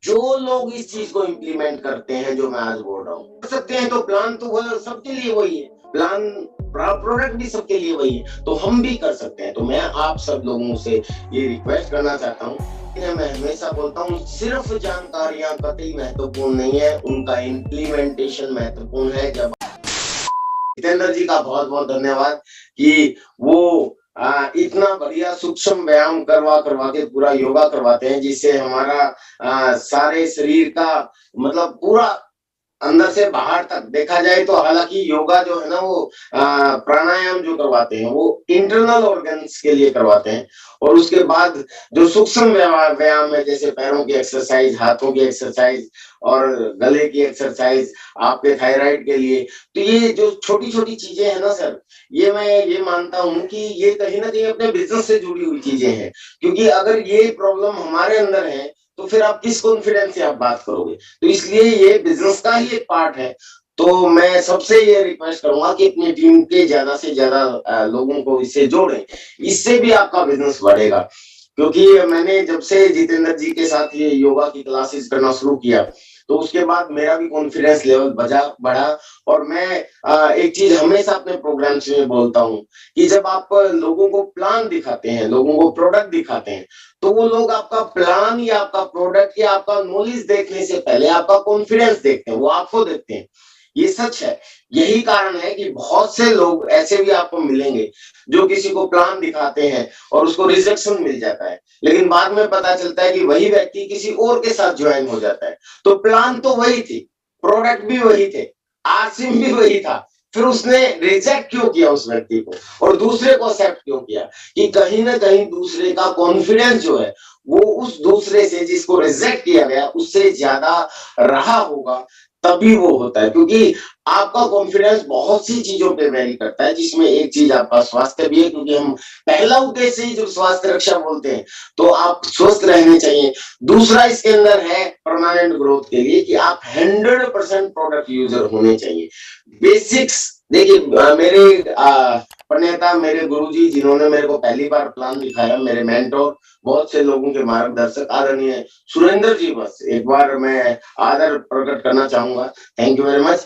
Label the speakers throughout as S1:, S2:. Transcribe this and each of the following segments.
S1: जो लोग इस चीज को इम्प्लीमेंट करते हैं जो मैं आज बोल रहा हूँ कर सकते हैं, तो प्लान तो वो सबके लिए वही है, प्लान प्रोडक्ट भी सबके लिए वही है, तो हम भी कर सकते हैं। तो मैं आप सब लोगों से ये रिक्वेस्ट करना चाहता हूँ, मैं हमेशा बोलता हूँ सिर्फ जानकारियां कतई महत्वपूर्ण नहीं है, उनका इम्प्लीमेंटेशन महत्वपूर्ण है। जब जितेंद्र जी का बहुत बहुत धन्यवाद कि वो इतना बढ़िया सूक्ष्म व्यायाम करवा करवा के पूरा योगा करवाते हैं, जिससे हमारा सारे शरीर का मतलब पूरा अंदर से बाहर तक देखा जाए तो, हालांकि योगा जो है ना वो प्राणायाम जो करवाते हैं वो इंटरनल ऑर्गन्स के लिए करवाते हैं, और उसके बाद जो सूक्ष्म व्यायाम है जैसे पैरों की एक्सरसाइज, हाथों की एक्सरसाइज और गले की एक्सरसाइज आपके थायराइड के लिए, तो ये जो छोटी छोटी चीजें हैं ना सर, ये मैं ये मानता हूँ कि ये कहीं ना कहीं अपने बिजनेस से जुड़ी हुई चीजें हैं, क्योंकि अगर ये प्रॉब्लम हमारे अंदर है तो फिर आप किस कॉन्फिडेंस से आप बात करोगे। तो इसलिए ये बिजनेस का ही एक पार्ट है। तो मैं सबसे ये रिक्वेस्ट करूंगा कि अपनी टीम के ज्यादा से ज्यादा लोगों को इससे जोड़ें, इससे भी आपका बिजनेस बढ़ेगा। क्योंकि मैंने जब से जितेंद्र जी के साथ ये योगा की क्लासेस करना शुरू किया, तो उसके बाद मेरा भी कॉन्फिडेंस लेवल बढ़ा। और मैं एक चीज हमेशा अपने प्रोग्राम्स में बोलता हूँ कि जब आप लोगों को प्लान दिखाते हैं, लोगों को प्रोडक्ट दिखाते हैं, तो वो लोग आपका प्लान या आपका प्रोडक्ट या आपका नॉलेज देखने से पहले आपका कॉन्फिडेंस देखते हैं, वो आपको देखते हैं। ये सच है। यही कारण है कि बहुत से लोग ऐसे भी आपको मिलेंगे जो किसी को प्लान दिखाते हैं और उसको रिजेक्शन मिल जाता है, लेकिन बाद में पता चलता है कि वही व्यक्ति किसी और के साथ ज्वाइन हो जाता है। तो प्लान तो वही थी, प्रोडक्ट भी वही थे, आसिम भी वही था, फिर उसने रिजेक्ट क्यों किया उस व्यक्ति को और दूसरे को एक्सेप्ट क्यों किया? कि कहीं ना कहीं दूसरे का कॉन्फिडेंस जो है वो उस दूसरे से जिसको रिजेक्ट किया गया उससे ज्यादा रहा होगा, तभी वो होता है। क्योंकि आपका कॉन्फिडेंस बहुत सी चीजों पे वेरी करता है, जिसमें एक चीज आपका स्वास्थ्य भी है, क्योंकि हम पहला उद्देश्य ही जो स्वास्थ्य रक्षा बोलते हैं, तो आप स्वस्थ रहने चाहिए। दूसरा इसके अंदर है परमानेंट ग्रोथ के लिए कि आप 100% प्रोडक्ट यूजर होने चाहिए। बेसिक्स देखिए, मेरे प्रणेता, मेरे गुरुजी जिन्होंने मेरे को पहली बार प्लान दिखाया, मेरे मेंटोर, बहुत से लोगों के मार्गदर्शक आदरणीय सुरेंद्र जी, बस एक बार मैं आदर प्रकट करना चाहूंगा, thank you very much.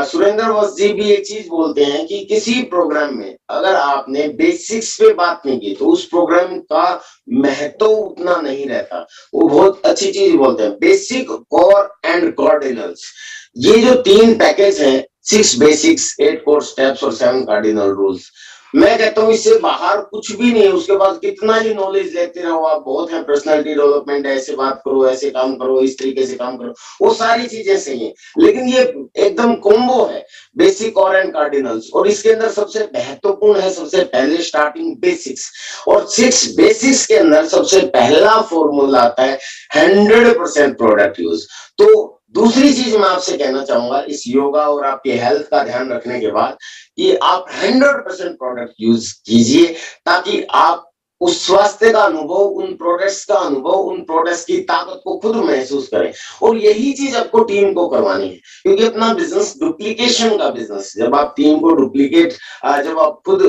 S1: Surendra बस जी भी एक चीज बोलते हैं कि किसी प्रोग्राम में अगर आपने बेसिक्स पे बात नहीं की तो उस प्रोग्राम का महत्व उतना नहीं रहता। वो बहुत अच्छी चीज बोलते हैं, बेसिक, कोर एंड कार्डिनल्स। ये जो 3 पैकेज हैं, 6 बेसिक्स, 8 कोर स्टेप्स और 7 कार्डिनल रूल्स, मैं कहता हूँ इससे बाहर कुछ भी नहीं है। उसके बाद कितना ही नॉलेज लेते रहो आप, बहुत है, पर्सनालिटी डेवलपमेंट, ऐसे बात करो, ऐसे काम करो, इस तरीके से काम करो, वो सारी चीजें सही है, लेकिन ये एकदम कॉम्बो है, बेसिक और एंड कार्डिनल्स। और इसके अंदर सबसे महत्वपूर्ण है सबसे पहले स्टार्टिंग बेसिक्स, और 6 बेसिक्स के अंदर सबसे पहला फॉर्मूला आता है 100% प्रोडक्ट यूज। तो दूसरी चीज मैं आपसे कहना चाहूंगा इस योगा और आपके हेल्थ का ध्यान रखने के बाद, कि आप 100% प्रोडक्ट यूज कीजिए, ताकि आप उस स्वास्थ्य का अनुभव, उन प्रोडक्ट्स का अनुभव, उन प्रोडक्ट्स की ताकत को खुद महसूस करें। और यही चीज आपको टीम को करवानी है, क्योंकि अपना बिजनेस डुप्लीकेशन का बिजनेस, जब आप टीम को डुप्लीकेट, जब आप खुद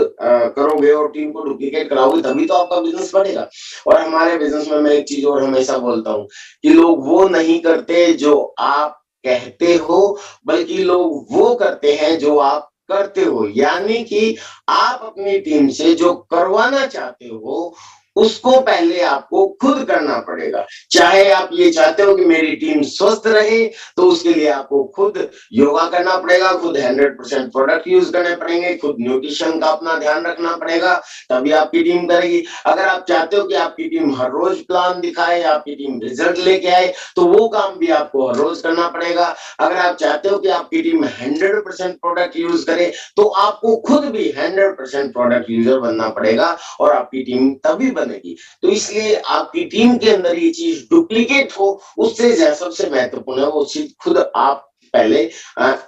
S1: करोगे और टीम को डुप्लीकेट कराओगे, तभी तो आपका बिजनेस बढ़ेगा। और हमारे बिजनेस में मैं एक चीज और हमेशा बोलता हूँ कि लोग वो नहीं करते जो आप कहते हो, बल्कि लोग वो करते हैं जो आप करते हो। यानी कि आप अपनी टीम से जो करवाना चाहते हो उसको पहले आपको खुद करना पड़ेगा। चाहे आप ये चाहते हो कि मेरी टीम स्वस्थ रहे, तो उसके लिए आपको खुद योगा करना पड़ेगा, खुद 100% प्रोडक्ट यूज करने पड़ेंगे, खुद न्यूट्रिशन का अपना ध्यान रखना पड़ेगा, तभी आपकी टीम करेगी। अगर आप चाहते हो कि आपकी टीम हर रोज प्लान दिखाए, आपकी टीम रिजल्ट लेके आए, तो वो काम भी आपको हर रोज करना पड़ेगा। अगर आप चाहते हो कि आपकी टीम 100% प्रोडक्ट यूज करे, तो आपको खुद भी 100% प्रोडक्ट यूजर बनना पड़ेगा, और आपकी टीम तभी बनेगी। तो इसलिए आपकी टीम के अंदर ये चीज डुप्लीकेट हो, उससे सबसे महत्वपूर्ण है वो चीज खुद आप पहले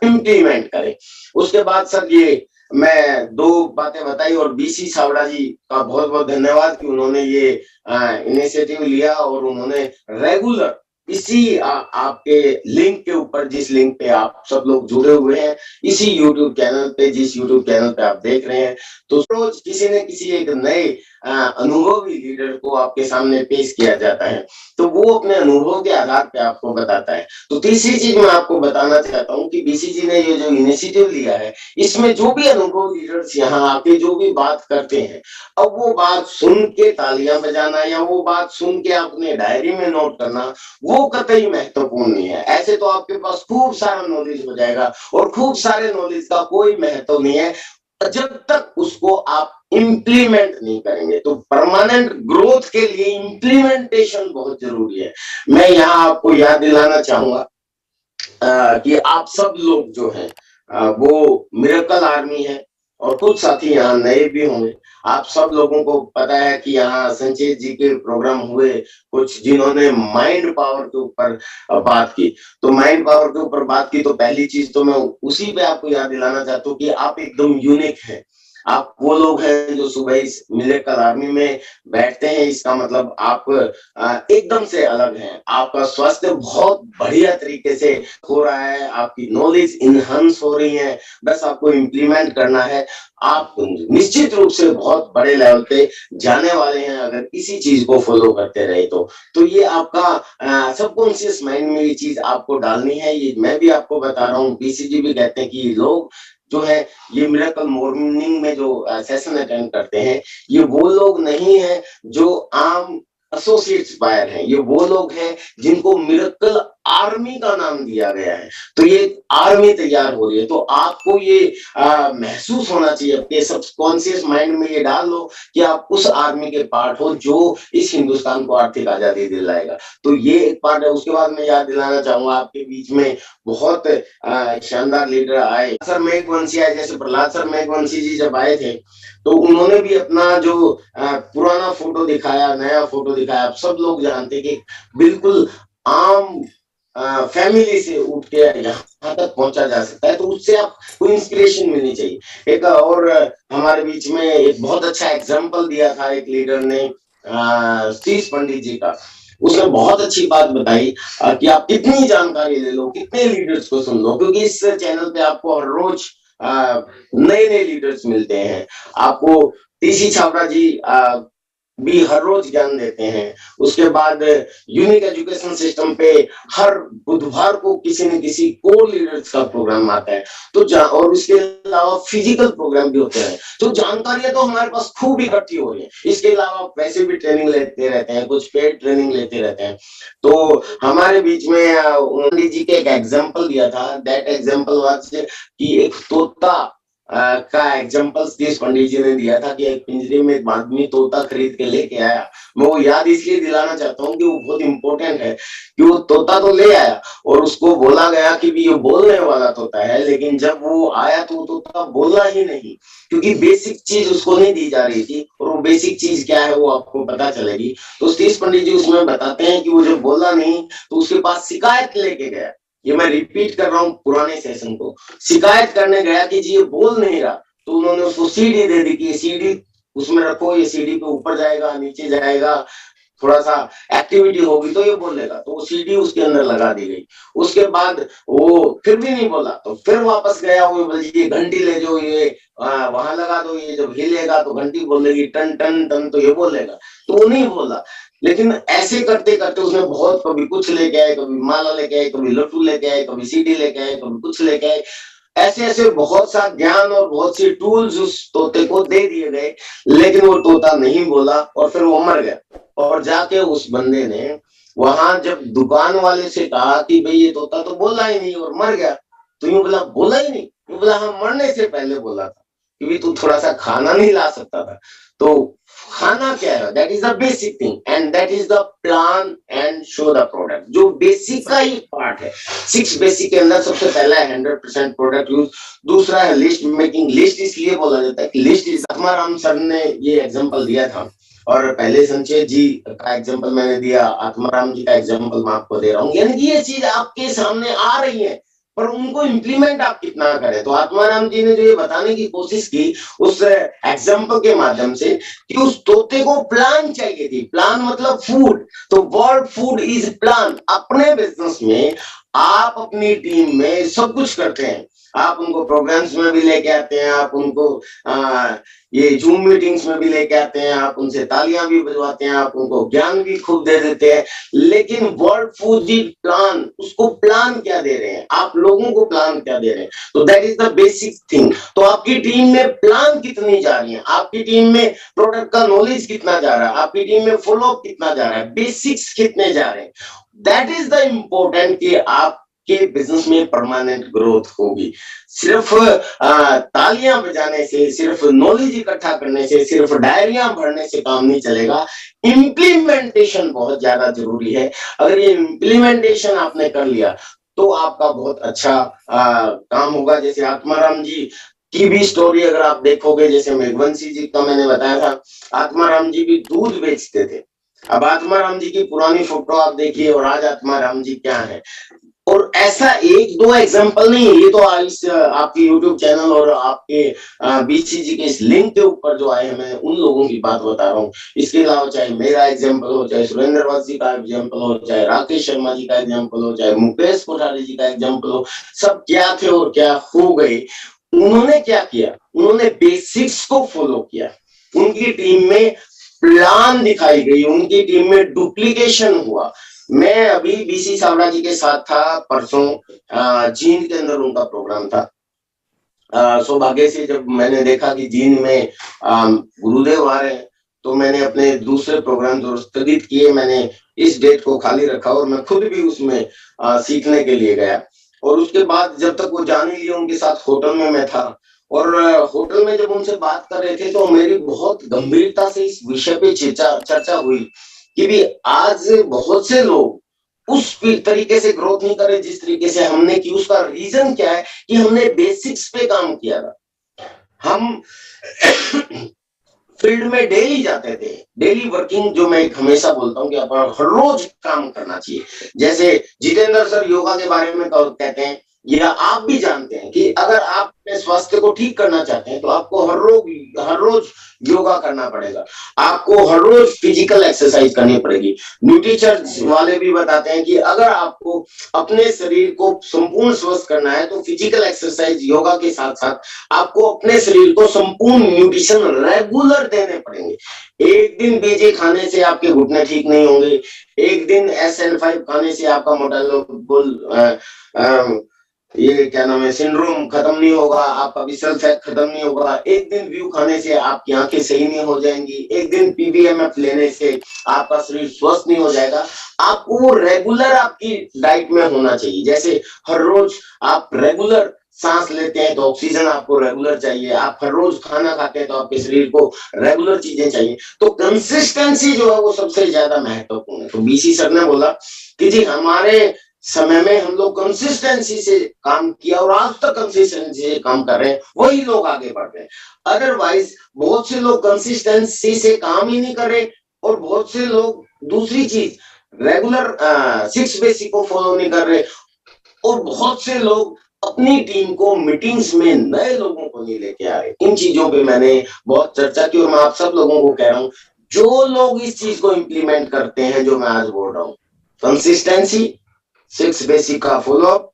S1: इम्प्लीमेंट करें। उसके बाद सर, ये मैं 2 बातें बताई, और बीसी सावड़ा जी का बहुत बहुत धन्यवाद कि उन्होंने ये इनिशिएटिव लिया और उन्होंने रेगुलर इसी आपके लिंक के ऊपर, जिस लिंक पे आप सब लोग जुड़े हुए हैं, इसी यूट्यूब चैनल पे, जिस यूट्यूब चैनल पे आप देख रहे हैं, तो रोज किसी न किसी एक नए अनुभवी लीडर को आपके सामने पेश किया जाता है, तो वो अपने अनुभव के आधार पे आपको बताता है। तो तीसरी चीज मैं आपको बताना चाहता हूँ कि बीसीजी ने ये जो इनिशिएटिव लिया है, इसमें जो भी अनुभव लीडर्स यहाँ आके जो भी बात करते हैं, अब वो बात सुन के तालियां बजाना या वो बात सुन के अपने डायरी में नोट करना, वो कतई महत्वपूर्ण नहीं है। ऐसे तो आपके पास खूब सारा नॉलेज हो जाएगा और खूब सारे नॉलेज का कोई महत्व नहीं है जब तक उसको आप इम्प्लीमेंट नहीं करेंगे। तो परमानेंट ग्रोथ के लिए इम्प्लीमेंटेशन बहुत जरूरी है। मैं यहाँ आपको याद दिलाना चाहूंगा कि आप सब लोग जो हैं वो मिरेकल आर्मी है और कुछ साथी यहाँ नए भी होंगे। आप सब लोगों को पता है कि यहाँ संचेत जी के प्रोग्राम हुए कुछ, जिन्होंने माइंड पावर के ऊपर बात की। तो माइंड पावर के ऊपर बात की तो पहली चीज तो मैं उसी पे आपको याद दिलाना चाहता हूँ कि आप एकदम यूनिक हैं। आप वो लोग हैं जो सुबह इस मिरेकल आर्मी में बैठते हैं, इसका मतलब आप एकदम से अलग हैं। आपका स्वास्थ्य बहुत बढ़िया तरीके से हो रहा है, आपकी नॉलेज इनहांस हो रही है, बस आपको इम्प्लीमेंट करना है। आप निश्चित रूप से बहुत बड़े लेवल पे जाने वाले हैं अगर इसी चीज को फॉलो करते रहे तो ये आपका सबकॉन्शियस माइंड में ये चीज आपको डालनी है। ये मैं भी आपको बता रहा हूँ, बीसीजी भी कहते हैं कि लोग जो है ये मिरेकल मॉर्निंग में जो सेशन अटेंड करते हैं, ये वो लोग नहीं है जो आम एसोसिएट्स बायर हैं, ये वो लोग हैं जिनको मिरेकल आर्मी का नाम दिया गया है। तो ये आर्मी तैयार हो रही है, तो आपको ये महसूस होना चाहिए, अपने सबकॉन्शियस माइंड में ये डाल लो कि आप उस आर्मी के पार्ट हो जो इस हिंदुस्तान को आर्थिक आजादी दिलाएगा। तो ये एक पार्ट है। उसके बाद मैं याद दिलाना चाहूंगा, आपके बीच में बहुत शानदार लीडर आए, सर मेघवंशी आए, जैसे प्रहलाद सर मेघवंशी जी जब आए थे तो उन्होंने भी अपना जो पुराना फोटो दिखाया, नया फोटो दिखाया। आप सब लोग जानते कि बिल्कुल आम फैमिली से उठ के यहाँ तक पहुंचा जा सकता है, तो उससे आपको इंस्पिरेशन मिलनी चाहिए। एक और हमारे बीच में एक बहुत अच्छा एग्जाम्पल दिया था एक लीडर ने, सतीश पंडित जी का। उसने बहुत अच्छी बात बताई कि आप कितनी जानकारी ले लो, कितने लीडर्स को सुन लो, क्योंकि इस चैनल पे आपको हर रोज नए नए लीडर्स मिलते हैं। आपको टीसी छाबड़ा जी भी हर रोज ज्ञान देते हैं। उसके बाद यूनिक एजुकेशन सिस्टम पे हर बुधवार को किसी न किसी कोर लीडर्स का प्रोग्राम आता है। तो और उसके अलावा फिजिकल प्रोग्राम भी होते हैं। तो जानकारियां तो हमारे पास खूब इकट्ठी हो रही है। इसके अलावा वैसे भी ट्रेनिंग लेते रहते हैं, कुछ पेड ट्रेनिंग लेते रहते हैं। तो हमारे बीच में उन्होंने जी के एक एग्जाम्पल दिया था। दैट एग्जाम्पल वाज कि एक तोता का एग्जाम्पल सतीश पंडित जी ने दिया था कि एक पिंजरे में एक आदमी तोता खरीद के लेके आया। मैं वो याद इसलिए दिलाना चाहता हूँ कि वो बहुत इंपॉर्टेंट है कि वो तोता तो ले आया और उसको बोला गया कि भी ये बोलने वाला तोता है, लेकिन जब वो आया तो वो तोता बोला ही नहीं, क्योंकि बेसिक चीज उसको नहीं दी जा रही थी। और वो बेसिक चीज क्या है वो आपको पता चलेगी। तो सतीश पंडित जी उसमें बताते हैं कि वो जब बोला नहीं तो उसके पास शिकायत लेके गया। ये मैं रिपीट कर रहा हूँ पुराने सेशन को, शिकायत करने गया कि जी ये बोल नहीं रहा। तो उन्होंने उसको सीडी दे दी कि ये सीडी उसमें रखो, ये सीडी पे ऊपर जाएगा, नीचे जाएगा, थोड़ा सा एक्टिविटी होगी तो ये बोलेगा। तो वो सीडी उसके अंदर लगा दी गई। उसके बाद वो फिर भी नहीं बोला, तो फिर वापस गया। वो बोली ये घंटी ले जाओ, ये वहां लगा दो, ये जब हिलेगा तो घंटी बोलेगी टन टन टन, तो ये बोलेगा। तो वो नहीं बोला। लेकिन ऐसे करते करते उसने बहुत, कभी कुछ लेके आए, कभी माला लेके आए, कभी लट्टू लेके आए, कभी सीडी लेके आए, कभी कुछ लेके आए। ऐसे ऐसे बहुत सा ज्ञान और बहुत सी टूल्स उस तोते को दे दिए गए, लेकिन वो तोता नहीं बोला और फिर वो मर गया। और जाके उस बंदे ने वहां जब दुकान वाले से कहा कि भाई ये तोता तो बोला ही नहीं और मर गया, तो यूं बोला बोला ही नहीं, यूं बोला हाँ मरने से पहले बोला था, क्योंकि तू थोड़ा सा खाना नहीं ला सकता था। तो खाना क्या है, that is the basic thing and that is the plan and show the product, जो बेसिक का ही पार्ट है। 6 बेसिक के अंदर सबसे पहला है 100% प्रोडक्ट यूज, दूसरा है लिस्ट मेकिंग। लिस्ट इसलिए बोला जाता है कि लिस्ट इज, आत्माराम सर ने ये एग्जांपल दिया था और पहले संचय जी का एग्जांपल मैंने दिया, आत्माराम जी का एग्जांपल मैं आपको दे रहा हूँ। यानी कि ये चीज आपके सामने आ रही है, पर उनको इम्प्लीमेंट आप कितना करें। तो आत्माराम जी ने जो ये बताने की कोशिश की उस एग्जाम्पल के माध्यम से कि उस तोते को प्लान चाहिए थी। प्लान मतलब फूड, तो वर्ड फूड इज प्लान। अपने बिजनेस में आप अपनी टीम में सब कुछ करते हैं, आप उनको प्रोग्राम्स में भी लेके आते हैं, आप उनको ये जूम मीटिंग्स में भी लेके आते हैं, आप उनसे तालियां भी बजवाते हैं, आप उनको ज्ञान भी खूब दे देते हैं। लेकिन वर्ल्ड फूड प्लान, उसको प्लान क्या दे रहे हैं, आप लोगों को प्लान क्या दे रहे हैं? तो that is the basic thing. तो आपकी टीम में प्लान कितनी जा रही है, आपकी टीम में प्रोडक्ट का नॉलेज कितना जा रहा है, आपकी टीम में फॉलोअप कितना जा रहा है, बेसिक्स कितने जा रहे हैं? दैट इज द इम्पोर्टेंट कि आप के बिजनेस में परमानेंट ग्रोथ होगी। सिर्फ तालियां बजाने से, सिर्फ नॉलेज इकट्ठा करने से, सिर्फ डायरियां भरने से काम नहीं चलेगा। इम्प्लीमेंटेशन बहुत ज्यादा जरूरी है। अगर ये इम्प्लीमेंटेशन आपने कर लिया तो आपका बहुत अच्छा काम होगा। जैसे आत्माराम जी की भी स्टोरी अगर आप देखोगे, जैसे मेघवंशी जी का मैंने बताया था, आत्माराम जी भी दूध बेचते थे। अब आत्माराम जी की पुरानी फोटो आप देखिए और आज आत्माराम जी क्या है। और ऐसा एक दो एग्जांपल नहीं है, ये तो इस आपके YouTube चैनल और आपके बीसीजी के इस लिंक के ऊपर जो आए हैं, मैं उन लोगों की बात बता रहा हूँ। इसके अलावा चाहे मेरा एग्जांपल हो, चाहे सुरेंद्र वास जी का एग्जांपल हो, चाहे राकेश शर्मा जी का एग्जांपल हो, चाहे मुकेश कोठारी जी का एग्जांपल हो, सब क्या थे और क्या हो गए। उन्होंने क्या किया, उन्होंने बेसिक्स को फॉलो किया। उनकी टीम में प्लान दिखाई गई, उनकी टीम में डुप्लीकेशन हुआ। मैं अभी बीसी सावड़ा जी के साथ था परसों, जींद के अंदर उनका प्रोग्राम था। सौभाग्य से जब मैंने देखा कि जींद में गुरुदेव आ रहे हैं, तो मैंने अपने दूसरे प्रोग्राम जो स्थगित किए, मैंने इस डेट को खाली रखा और मैं खुद भी उसमें सीखने के लिए गया। और उसके बाद जब तक वो जाने लिए उनके साथ होटल में मैं था, और होटल में जब उनसे बात कर रहे थे तो मेरी बहुत गंभीरता से इस विषय पे चर्चा हुई कि भी आज बहुत से लोग उस तरीके से ग्रोथ नहीं कर रहे जिस तरीके से हमने की। उसका रीजन क्या है कि हमने बेसिक्स पे काम किया था। हम फील्ड में डेली जाते थे, डेली वर्किंग, जो मैं हमेशा बोलता हूँ कि अपन हर रोज काम करना चाहिए। जैसे जितेंद्र सर योगा के बारे में कहते हैं, या आप भी जानते हैं कि अगर आप अपने स्वास्थ्य को ठीक करना चाहते हैं तो आपको हर रोज योगा करना पड़ेगा, आपको हर रोज फिजिकल एक्सरसाइज करनी पड़ेगी। न्यूट्रिशन वाले भी बताते हैं कि अगर आपको अपने शरीर को संपूर्ण स्वस्थ करना है तो फिजिकल एक्सरसाइज योगा के साथ साथ आपको अपने शरीर को संपूर्ण न्यूट्रिशन रेगुलर देने पड़ेंगे। एक दिन बीजे खाने से आपके घुटने ठीक नहीं होंगे, एक दिन SN5 खाने से आपका मोटा ये क्या नाम है सिंड्रोम खत्म नहीं होगा, आपका विसल फैट खत्म नहीं होगा, एक दिन व्यू खाने से आपकी आंखें सही नहीं हो जाएंगी, एक दिन PBMF लेने से आपका शरीर स्वस्थ नहीं हो जाएगा। आपको रेगुलर आपकी डाइट में होना चाहिए। जैसे हर रोज आप रेगुलर सांस लेते हैं तो ऑक्सीजन आपको रेगुलर चाहिए, आप हर रोज खाना खाते हैं तो आपके शरीर को रेगुलर चीजें चाहिए। तो कंसिस्टेंसी जो है वो सबसे ज्यादा महत्वपूर्ण है। तो BC सर ने बोला कि जी हमारे समय में हम लोग कंसिस्टेंसी से काम किया और आज तक कंसिस्टेंसी से काम कर रहे हैं, वही लोग आगे बढ़ रहे हैं। अदरवाइज बहुत से लोग कंसिस्टेंसी से काम ही नहीं कर रहे, और बहुत से लोग दूसरी चीज रेगुलर 6 बेसिक को फॉलो नहीं कर रहे, और बहुत से लोग अपनी टीम को मीटिंग्स में नए लोगों को नहीं लेके आ रहे। इन चीजों पे मैंने बहुत चर्चा की और मैं आप सब लोगों को कह रहा हूं, जो लोग इस चीज को इम्प्लीमेंट करते हैं जो मैं आज बोल रहा हूँ, कंसिस्टेंसी, 6 बेसिक का फॉलोअप,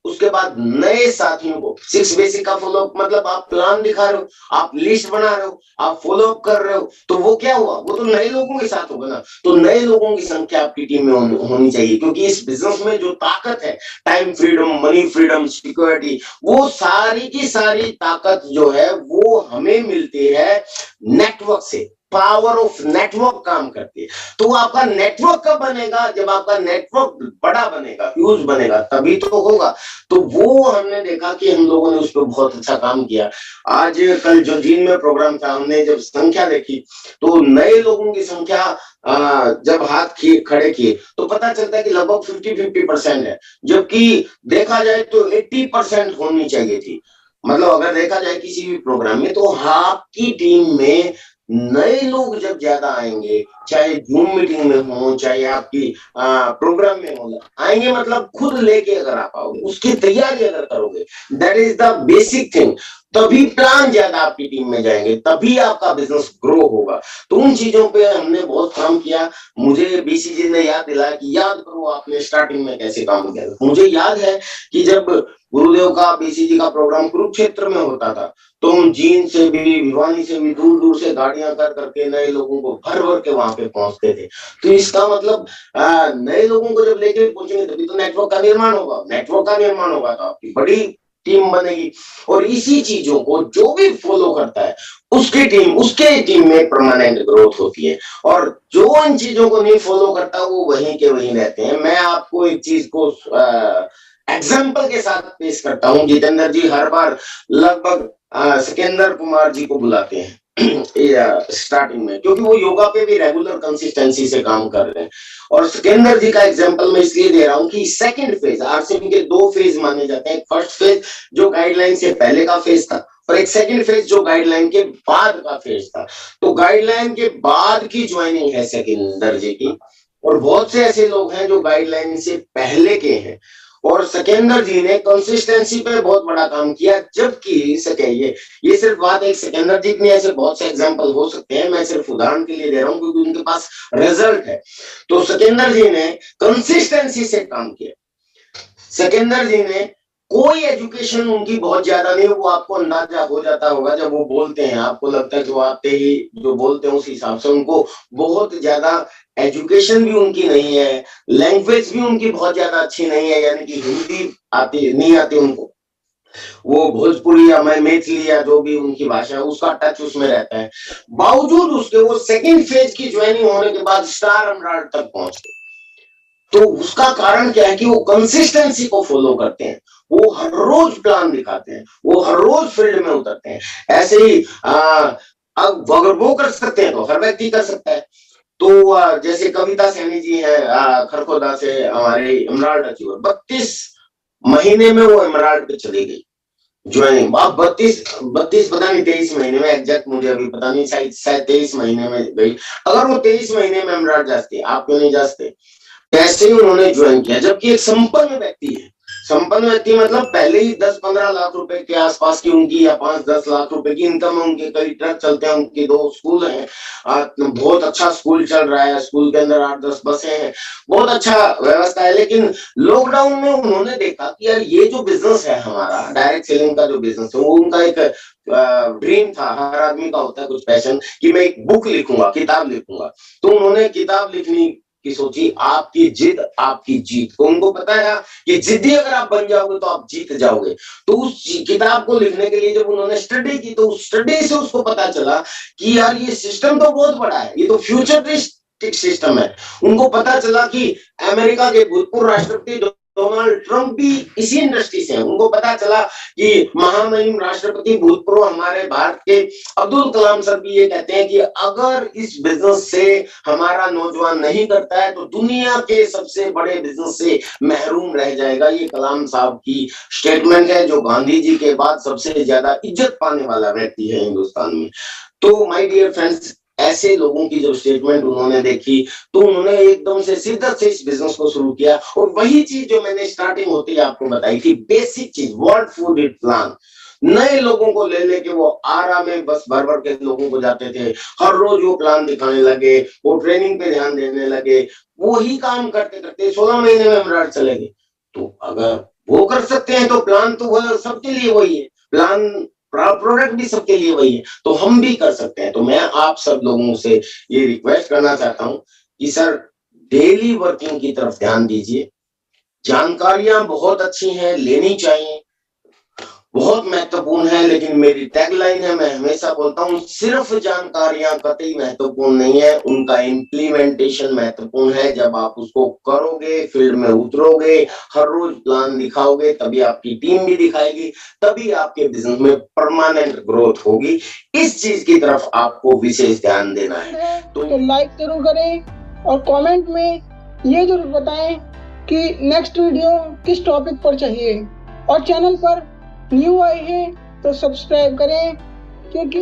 S1: उसके बाद नए साथियों को 6 बेसिक का फॉलोअप मतलब आप प्लान दिखा रहे हो, आप लिस्ट बना रहे हो, आप फॉलोअप कर रहे हो, तो वो क्या हुआ, वो तो नए लोगों के साथ होगा ना। तो नए लोगों की संख्या आपकी टीम में होनी चाहिए, क्योंकि इस बिजनेस में जो ताकत है, time freedom, money freedom, security, वो सारी की सारी ताकत जो है वो हमें मिलती है नेटवर्क से। पावर ऑफ नेटवर्क काम करती है। तो आपका नेटवर्क कब बनेगा, जब आपका नेटवर्क बड़ा बनेगा, ह्यूज बनेगा, तभी तो होगा। तो वो हमने देखा कि हम लोगों ने उस पर बहुत अच्छा काम किया। आज कल जो जींद में प्रोग्राम था, हमने जब संख्या देखी तो नए लोगों की संख्या जब हाथ खड़े किए तो पता चलता है कि लगभग 50-50% है, जबकि देखा जाए तो 80% होनी चाहिए थी। मतलब अगर देखा जाए किसी भी प्रोग्राम में, तो आपकी टीम में नए लोग जब ज्यादा आएंगे, चाहे जूम मीटिंग में हो, चाहे आपकी प्रोग्राम में हो, आएंगे मतलब खुद लेके अगर आप आओगे, उसकी तैयारी अगर करोगे, that is the basic thing, तभी प्लान ज्यादा आपकी टीम में जाएंगे, तभी आपका बिजनेस ग्रो होगा। तो उन चीजों पे हमने बहुत काम किया। मुझे बीसीजी ने याद दिलाया कि याद करो आपने स्टार्टिंग में कैसे काम किया। मुझे याद है कि जब गुरुदेव का बीसीजी का प्रोग्राम कुरुक्षेत्र में होता था, तो हम जींद से भी, भिवानी से भी, दूर दूर से गाड़ियां कर करके नए लोगों को भर भर के वहां पे पहुंचते थे। तो इसका मतलब नए लोगों को जब लेके पहुंचेंगे तभी तो नेटवर्क का निर्माण होगा। नेटवर्क का निर्माण होगा तो आपकी बड़ी टीम बनेगी। और इसी चीजों को जो भी फॉलो करता है उसके टीम में परमानेंट ग्रोथ होती है। और जो इन चीजों को नहीं फॉलो करता वो वहीं के वहीं रहते हैं। मैं आपको एक चीज को एग्जाम्पल के साथ पेश करता हूँ। जितेंद्र जी हर बार लगभग सिकंदर कुमार जी को बुलाते हैं स्टार्टिंग में, क्योंकि वो योगा पे भी रेगुलर कंसिस्टेंसी से काम कर रहे हैं। और सिकंदर जी का एग्जांपल मैं इसलिए दे रहा हूँ कि सेकंड फेज, आरसीएम के 2 फेज माने जाते हैं। फर्स्ट फेज जो गाइडलाइन से पहले का फेज था, और एक सेकंड फेज जो गाइडलाइन के बाद का फेज था। तो गाइडलाइन के बाद की ज्वाइनिंग है सिकंदर जी की, और बहुत से ऐसे लोग हैं जो गाइडलाइन से पहले के हैं। और सिकंदर जी ने कंसिस्टेंसी पे बहुत बड़ा काम किया। जबकि ये सिर्फ बात एक सिकंदर जी की, ऐसे बहुत से एग्जांपल हो सकते हैं, मैं सिर्फ उदाहरण के लिए दे रहा हूं क्योंकि उनके पास रिजल्ट है। तो सिकंदर जी ने कंसिस्टेंसी से काम किया। सिकंदर जी ने कोई एजुकेशन उनकी बहुत ज्यादा नहीं, वो आपको अंदाजा हो जाता होगा जब वो बोलते हैं, आपको लगता है कि वो आते ही जो बोलते हैं उस हिसाब से। उनको बहुत ज्यादा एजुकेशन भी उनकी नहीं है, लैंग्वेज भी उनकी बहुत ज्यादा अच्छी नहीं है, यानी कि हिंदी नहीं आती उनको। वो भोजपुरी या मैथिली या जो भी उनकी भाषा है उसका टच उसमें रहता है। बावजूद उसके वो सेकेंड फेज की ज्वाइनिंग होने के बाद स्टार एमराल्ड तक पहुंच गए। तो उसका कारण क्या है कि वो कंसिस्टेंसी को फॉलो करते हैं, वो हर रोज प्लान दिखाते हैं, वो हर रोज फील्ड में उतरते हैं। ऐसे ही अब अगर वो कर सकते हैं तो हर व्यक्ति कर सकता है। तो जैसे कविता सैनी जी है खरखोदा से, हमारे एमराल्ड अचीवर, 32 महीने में वो एमराल्ड पे चली गई ज्वाइनिंग। आप 32 पता नहीं 23 महीने में, एग्जैक्ट मुझे अभी पता नहीं, शायद 23 महीने में गई। अगर वो 23 महीने में एमराल्ड जाते, आप क्यों नहीं जाते? कैसे ही उन्होंने ज्वाइन किया, जबकि एक संपन्न व्यक्ति है। संपन्न व्यक्ति मतलब पहले ही 10-15 लाख रुपए के आसपास की उनकी, या 5-10 लाख रुपए की इनकम है उनके। कई ट्रक चलते हैं उनके, 2 स्कूल हैं, बहुत अच्छा स्कूल चल रहा है, स्कूल के अंदर 8-10 बसें हैं, बहुत अच्छा व्यवस्था है। लेकिन लॉकडाउन में उन्होंने देखा कि यार ये जो बिजनेस है हमारा, डायरेक्ट सेलिंग का जो बिजनेस है, वो उनका एक ड्रीम था। हर आदमी का होता है कुछ पैशन कि मैं एक बुक लिखूंगा, किताब लिखूंगा। तो उन्होंने किताब लिखनी की सोची, आपकी जिद आपकी जीत। तो उनको पता है कि जिद्दी अगर आप बन जाओगे तो आप जीत जाओगे। तो उस किताब को लिखने के लिए जब उन्होंने स्टडी की, तो उस स्टडी से उसको पता चला कि यार ये सिस्टम तो बहुत बड़ा है, ये तो फ्यूचरिस्टिक सिस्टम है। उनको पता चला कि अमेरिका के भूतपूर्व राष्ट्रपति डोनाल्ड ट्रंप भी इसी इंडस्ट्री से हैं। उनको पता चला कि महामहिम राष्ट्रपति भूतपूर्व हमारे भारत के अब्दुल कलाम सर भी ये कहते हैं कि अगर इस बिजनेस से हमारा नौजवान नहीं करता है तो दुनिया के सबसे बड़े बिजनेस से महरूम रह जाएगा। ये कलाम साहब की स्टेटमेंट है, जो गांधी जी के बाद सबसे ज्यादा इज्जत पाने वाला व्यक्ति है हिंदुस्तान में। तो माय डियर फ्रेंड्स, ऐसे लोगों की जब स्टेटमेंट उन्होंने देखी तो उन्होंने एकदम से शिद्दत से इस बिजनेस को शुरू किया। और वही चीज जो मैंने स्टार्टिंग होती है आपको बताई थी, बेसिक चीज, वर्ड फूड इट प्लान। नए लोगों को ले लेके वो आरा में बस भर भर के लोगों को जाते थे, हर रोज वो प्लान दिखाने लगे, वो ट्रेनिंग पे ध्यान देने लगे, वो ही काम करते करते 16 महीने में एमराल्ड चले गए। तो अगर वो कर सकते हैं तो प्लान तो वो सबके लिए वही है, प्लान प्रोडक्ट भी सबके लिए वही है, तो हम भी कर सकते हैं। तो मैं आप सब लोगों से ये रिक्वेस्ट करना चाहता हूं कि सर डेली वर्किंग की तरफ ध्यान दीजिए। जानकारियां बहुत अच्छी हैं, लेनी चाहिए, बहुत महत्वपूर्ण है। लेकिन मेरी टैगलाइन है, मैं हमेशा बोलता हूं, सिर्फ जानकारियां कतई महत्वपूर्ण नहीं है, उनका इम्प्लीमेंटेशन महत्वपूर्ण है। जब आप उसको करोगे, फील्ड में उतरोगे, हर रोज प्लान दिखाओगे, तभी आपकी टीम भी दिखाएगी, तभी आपके बिजनेस में परमानेंट ग्रोथ होगी। इस चीज की तरफ आपको विशेष ध्यान देना है।
S2: तो लाइक जरूर करें और कमेंट में ये जरूर बताएं कि नेक्स्ट वीडियो किस टॉपिक पर चाहिए। और चैनल पर न्यू आए हैं तो सब्सक्राइब करें, क्योंकि